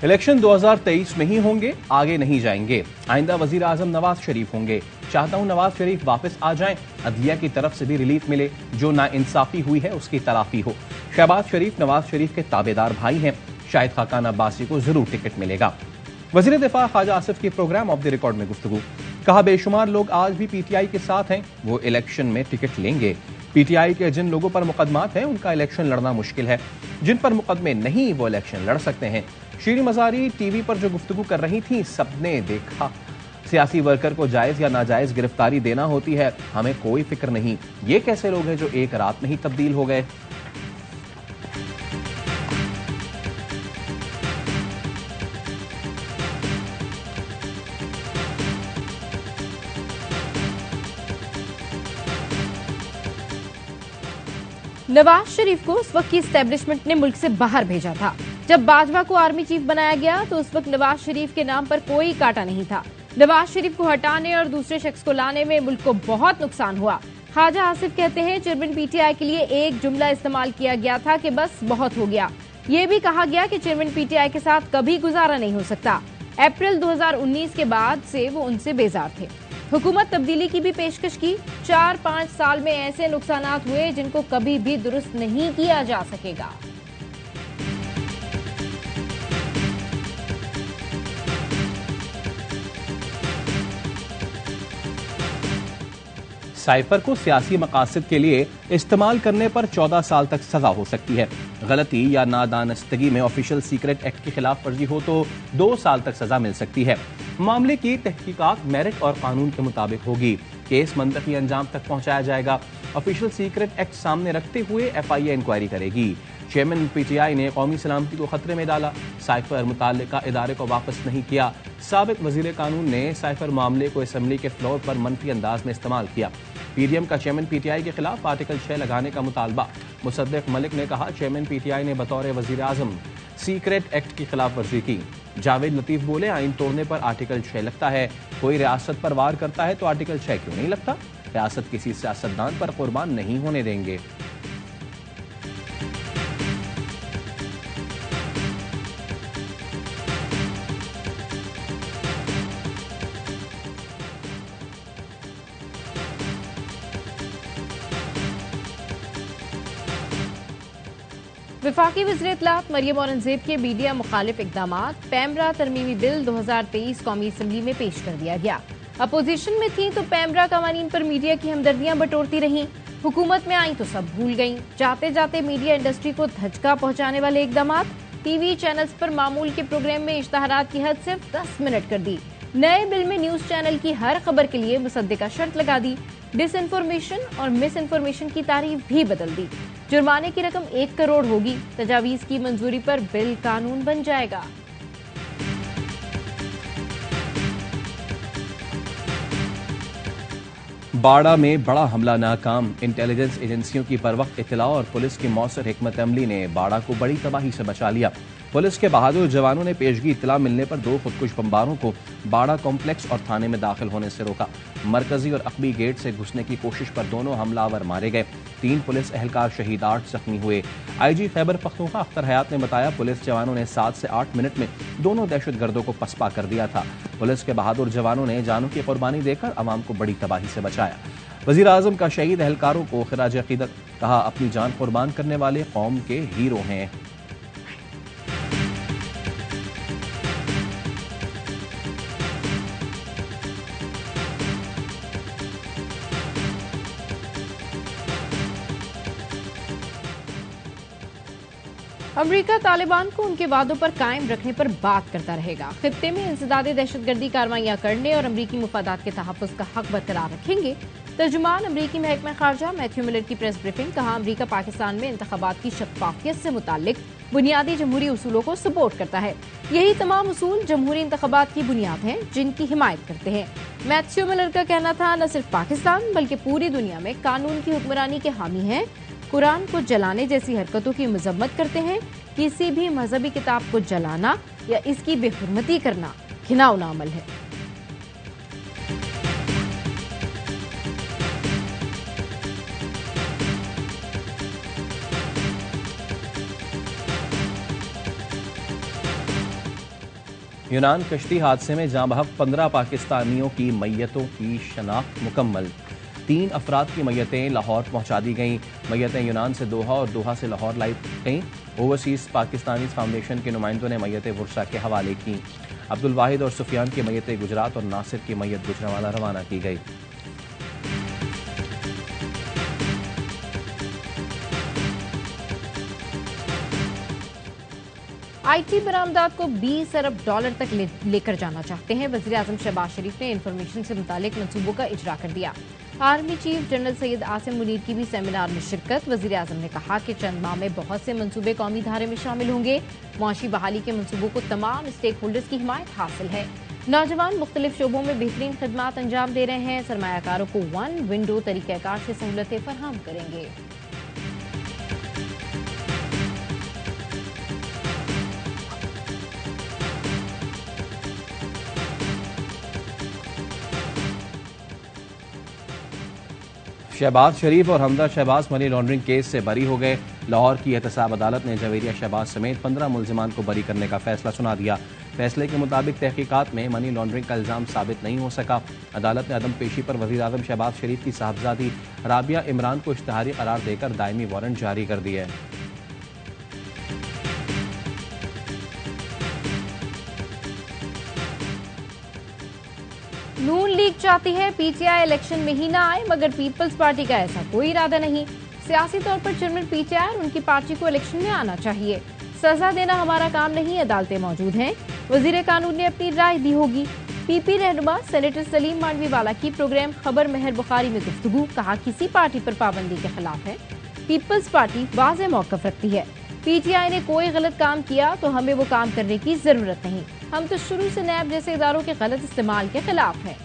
Election 2023 में ही होंगे, आगे नहीं जाएंगे। आइंदा वजीर आजम नवाज शरीफ होंगे। चाहता हूं नवाज शरीफ वापस आ जाएं, अदलिया की तरफ से भी रिलीफ मिले, जो नाइंसाफी हुई है उसकी तलाफी हो। शहबाज शरीफ नवाज शरीफ के ताबेदार भाई हैं, शाहिद खाकान अब्बासी को जरूर टिकट मिलेगा। वजीर दिफा ख्वाजा आसिफ की प्रोग्राम ऑफ द रिकॉर्ड में गुफ्तगू। कहा बेशुमार लोग आज भी पीटीआई के साथ हैं, वो इलेक्शन में टिकट लेंगे। पीटीआई के जिन लोगों पर मुकदमात हैं उनका इलेक्शन लड़ना मुश्किल है, जिन पर मुकदमे नहीं वो इलेक्शन लड़ सकते हैं। शीरी मजारी टीवी पर जो गुफ्तगू कर रही थी सबने देखा। सियासी वर्कर को जायज या नाजायज गिरफ्तारी देना होती है, हमें कोई फिक्र नहीं। ये कैसे लोग हैं जो एक रात में ही तब्दील हो गए। नवाज शरीफ को उस वक्त की एस्टेब्लिशमेंट ने मुल्क से बाहर भेजा था। जब बाजवा को आर्मी चीफ बनाया गया तो उस वक्त नवाज शरीफ के नाम पर कोई कांटा नहीं था। नवाज शरीफ को हटाने और दूसरे शख्स को लाने में मुल्क को बहुत नुकसान हुआ। ख्वाजा आसिफ कहते हैं चेयरमैन पीटीआई के लिए एक जुमला इस्तेमाल किया गया था कि बस बहुत हो गया। ये भी कहा गया कि चेयरमैन पीटीआई के साथ कभी गुजारा नहीं हो सकता। अप्रैल 2019 के बाद से वो उनसे बेजार थे। हुकूमत तब्दीली की भी पेशकश की। 4-5 साल में ऐसे नुकसानात हुए जिनको कभी भी दुरुस्त नहीं किया जा सकेगा। साइफर को सियासी मकासद के लिए इस्तेमाल करने पर 14 साल तक सजा हो सकती है। गलती या नादानस्तगी में ऑफिशियल सीक्रेट एक्ट की खिलाफ वर्जी हो तो 2 साल तक सजा मिल सकती है। मामले की तहकीकात मेरिट और कानून के मुताबिक होगी। केस मंतकी अंजाम तक पहुंचाया जाएगा। ऑफिशियल सीक्रेट एक्ट सामने रखते हुए FIA इंक्वायरी करेगी। चेयरमैन पीटीआई ने कौमी सलामती को खतरे में डाला, साइफर मुताल्लिका इदारे को वापस नहीं किया। साबिक वजीर कानून ने साइफर मामले को असम्बली के फ्लोर पर मनफी अंदाज में इस्तेमाल किया। PDM का चेयरमैन पीटीआई के खिलाफ आर्टिकल 6 लगाने का मुतालबा। मुसद्दिक मलिक ने कहा चेयरमैन पीटीआई ने बतौर वजीर आजम सीक्रेट एक्ट की खिलाफ वर्जी की। जावेद लतीफ बोले आइन तोड़ने पर आर्टिकल 6 लगता है, कोई रियासत पर वार करता है तो आर्टिकल 6 क्यों नहीं लगता। रियासत किसी सियासतदान पर कुर्बान नहीं होने देंगे। वफाकी वज़ीर इत्तलात मरियम औरंगजेब के मीडिया मुखालिफ इकदामात पैमरा तरमीमी बिल 2023 कौमी असम्बली में पेश कर दिया गया। अपोजिशन में थी तो पैमरा कवानीन पर मीडिया की हमदर्दियां बटोरती रहीं। हुकूमत में आई तो सब भूल गईं। जाते जाते मीडिया इंडस्ट्री को धचका पहुंचाने वाले इकदामात। टीवी चैनल्स पर मामूल के प्रोग्राम में इश्तहारात की हद सिर्फ 10 मिनट कर दी। नए बिल में न्यूज चैनल की हर खबर के लिए मुसद्दिका शर्त लगा दी। डिसइंफॉर्मेशन और मिस इन्फॉर्मेशन की तारीफ भी बदल दी। जुर्माने की रकम 1 करोड़ होगी। तजावीज की मंजूरी पर बिल कानून बन जाएगा। बाड़ा में बड़ा हमला नाकाम। इंटेलिजेंस एजेंसियों की बरवक्त इत्तला और पुलिस की मौसर हिकमत अमली ने बाड़ा को बड़ी तबाही से बचा लिया। पुलिस के बहादुर जवानों ने पेशगी इत्तला मिलने पर 2 खुदकुश बमबारों को बाड़ा कॉम्प्लेक्स और थाने में दाखिल होने से रोका। मरकजी और अकबी गेट से घुसने की कोशिश पर दोनों हमलावर मारे गए। 3 पुलिस एहलकार शहीद, 8 जख्मी हुए। IG खैबर पख्तूनख्वा अख्तर हयात ने बताया पुलिस जवानों ने 7 से 8 मिनट में दोनों दहशतगर्दों को पसपा कर दिया था। पुलिस के बहादुर जवानों ने जानों की कुर्बानी देकर अवाम को बड़ी तबाही से बचाया। वजीर आजम का शहीद एहलकारों को खिराज अकीदत। कहा अपनी जान कुर्बान करने वाले कौम के हीरो हैं। अमरीका तालिबान को उनके वादों पर कायम रखने पर बात करता रहेगा। खित्ते में इंसदादी दहशतगर्दी कार्रवाइयां करने और अमरीकी मुफादात के तहफ़्फ़ुज़ का हक बरकरार रखेंगे। तर्जुमान अमरीकी महकमा खारजा मैथ्यू मिलर की प्रेस ब्रीफिंग। कहा अमरीका पाकिस्तान में इंतखाबात की शफाफियत से मुताल्लिक बुनियादी जमहूरी उसूलों को सपोर्ट करता है। यही तमाम उसूल जमहूरी इंतखाबात की बुनियाद हैं जिनकी हिमायत करते हैं। मैथ्यू मिलर का कहना था न सिर्फ पाकिस्तान बल्कि पूरी दुनिया में कानून की हुक्मरानी के हामी हैं। कुरान को जलाने जैसी हरकतों की मजम्मत करते हैं। किसी भी मजहबी किताब को जलाना या इसकी बेहुरमती करना घिनौना अमल है। यूनान कश्ती हादसे में जाँ बहक 15 पाकिस्तानियों की मैयतों की शनाख्त मुकम्मल। 3 अफराद की मैयतें लाहौर पहुंचा दी गईं। मैयतें यूनान से दोहा और दोहा से लाहौर लाई गईं। ओवरसीज पाकिस्तानी फाउंडेशन के नुमाइंदों ने मैयतें बुरसा के हवाले की। अब्दुल वाहिद और सुफियान की मैयतें गुजरात और नासिर की मैयत गुजरांवाला रवाना की गई। आईटी बरामदात को 20 अरब डॉलर तक लेकर जाना चाहते हैं। वजीर आजम शहबाज शरीफ ने इंफॉर्मेशन से मुतालिक मंसूबों का इजरा कर दिया। Army chief general Syed Asim Munir की भी सेमिनार में शिरकत। वजीर आजम ने कहा कि चंद माह में बहुत से मंसूबे कौमी धारे में शामिल होंगे। मुआशी बहाली के मंसूबों को तमाम स्टेक होल्डर्स की हिमायत हासिल है। नौजवान मुख्तलिफ शोबों में बेहतरीन खदमात अंजाम दे रहे हैं। सरमायाकारों को वन विंडो तरीक़ाकार से सहूलतें फराहम करेंगे। शहबाज शरीफ और हमदा शहबाज मनी लॉन्ड्रिंग केस से बरी हो गए। लाहौर की एहतसाब अदालत ने जवेरिया शहबाज समेत 15 मुलजिमान को बरी करने का फैसला सुना दिया। फैसले के मुताबिक तहकीकात में मनी लॉन्ड्रिंग का इल्जाम साबित नहीं हो सका। अदालत ने अदम पेशी पर वज़ीर आज़म शहबाज शरीफ की साहबजादी राबिया इमरान को इश्तिहारी करार देकर दायमी वारंट जारी कर दिया है। नून लीग चाहती है पीटीआई इलेक्शन में ही ना आए, मगर पीपल्स पार्टी का ऐसा कोई इरादा नहीं। सियासी तौर पर चेयरमैन पीटीआई और उनकी पार्टी को इलेक्शन में आना चाहिए। सजा देना हमारा काम नहीं, अदालतें मौजूद हैं। वजीर कानून ने अपनी राय दी होगी। पीपी रहनुमा सेनेटर सलीम मांडवीवाला की प्रोग्राम खबर मेहर बुखारी में गुफ्तगू। कहा किसी पार्टी पर पाबंदी के खिलाफ है। पीपल्स पार्टी वाज़ेह मौक़िफ़ रखती है। पीटीआई ने कोई गलत काम किया तो हमें वो काम करने की जरूरत नहीं। हम तो शुरू से नैब जैसे इदारों के गलत इस्तेमाल के खिलाफ हैं।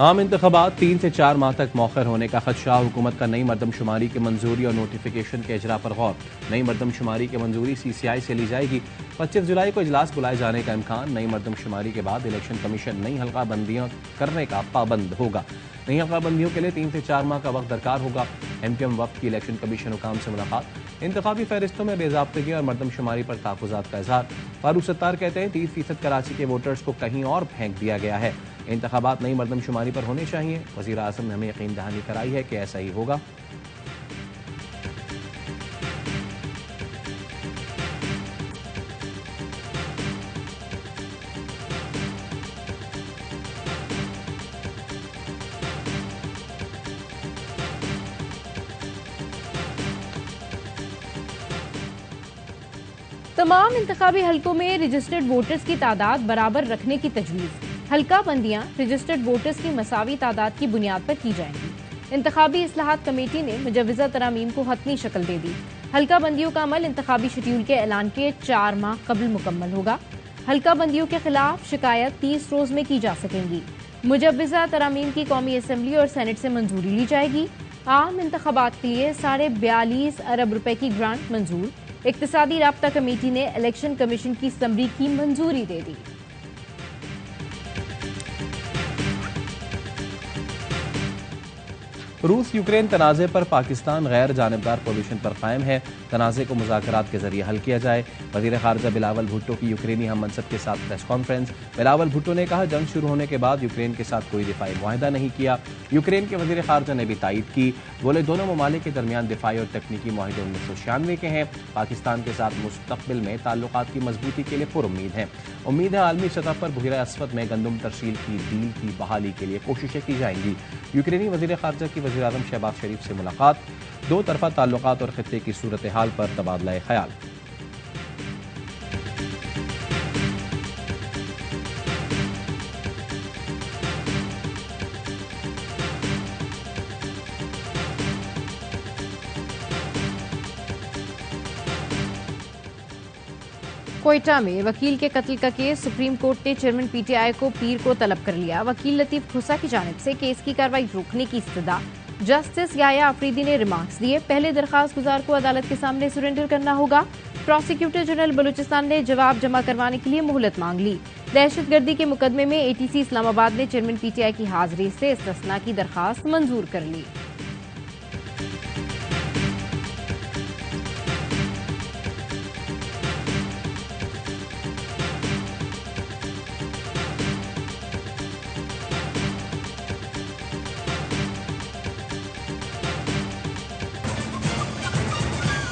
आम इंतखाबात 3 से 4 माह तक मौखर होने का खदशा। हुकूमत का नई मरदमशुमारी की मंजूरी और नोटिफिकेशन के इजरा पर गौर। नई मरदमशुमारी की मंजूरी CCI से ली जाएगी। 25 जुलाई को इजलास बुलाए जाने का इम्कान। नई मरदमशुमारी के बाद इलेक्शन कमीशन नई हल्का बंदियां करने का पाबंद होगा। नई हल्का बंदियों के लिए 3 से 4 माह का वक्त दरकार होगा। MQM वफ्द की इलेक्शन कमीशन हुकाम से मुलाकात। इंतखाबी फहरिस्तों में बेज़ाब्तगी और मरदमशुमारी पर तहफ़्फ़ुज़ात का इज़हार। फारूक सत्तार कहते हैं 30% कराची के वोटर्स को कहीं और फेंक दिया गया है। इंतखाबात नई मरदमशुमारी पर होने चाहिए। वज़ीर आज़म ने हमें यकीन दहानी कराई है कि ऐसा ही होगा। तमाम इंतखाबी हलकों में रजिस्टर्ड वोटर्स की तादाद बराबर रखने की तजवीज़। हल्का बंदियां रजिस्टर्ड वोटर्स की मसावी तादाद की बुनियाद पर की जाएंगी। इंतखाबी इस्लाहात कमेटी ने मुजव्वज़ा तरामीम को हतमी शक्ल दे दी। हल्का बंदियों का अमल इंतखाबी शेड्यूल के ऐलान के 4 माह कबल मुकम्मल होगा। हल्का बंदियों के खिलाफ शिकायत 30 रोज में की जा सकेंगी। मुजव्वज़ा तरामीम की कौमी असम्बली और सेनेट से मंजूरी ली जाएगी। आम इंतखाबात के लिए 42.5 अरब रुपए की ग्रांट मंजूर। इक्तिसादी राब्ता कमेटी ने इलेक्शन कमीशन की समरी की मंजूरी दे दी। रूस यूक्रेन तनाज़े पर पाकिस्तान गैर जानिबदार पोजीशन पर कायम है। तनाज़े को मुज़ाकरात के जरिए हल किया जाए। वज़ीर ख़ारजा बिलावल भुट्टो की यूक्रेनी हम मनसब के साथ प्रेस कॉन्फ्रेंस। बिलावल भुट्टो ने कहा जंग शुरू होने के बाद यूक्रेन के साथ कोई दिफाई मुआहदा नहीं किया। यूक्रेन के वज़ीर ख़ारजा ने भी तायीद की। बोले दोनों ममालिक के दरमियान दिफाई और तकनीकी मुआहदे 1996 के हैं। पाकिस्तान के साथ मुस्तक़बिल में ताल्लुकात की मजबूती के लिए पुरुम्मीद है। उम्मीद है आलमी सतह पर बहिरा अस्वद में गंदम तरसील की डील की बहाली के लिए कोशिशें की जाएंगी। यूक्रेनी वज़ीर ख़ारजा की वज़ीर आज़म शहबाज शरीफ से मुलाकात। 2 तरफ़ा ताल्लुकात और खित्ते की सूरत हाल पर तबादला ख्याल। कोयटा में वकील के कत्ल का केस। सुप्रीम कोर्ट ने चेयरमैन पीटीआई को पीर को तलब कर लिया। वकील लतीफ खुसा की जानिब से केस की कार्रवाई रोकने की इस्तदा। जस्टिस याया अफरीदी ने रिमार्क्स दिए। पहले दरखास्त गुजार को अदालत के सामने सरेंडर करना होगा। प्रोसिक्यूटर जनरल बलूचिस्तान ने जवाब जमा करवाने के लिए मोहलत मांग ली। दहशतगर्दी के मुकदमे में ATC इस्लामाबाद ने चेयरमैन पीटीआई की हाजिरी से इस्तिस्ना की दरखास्त मंजूर कर ली। है।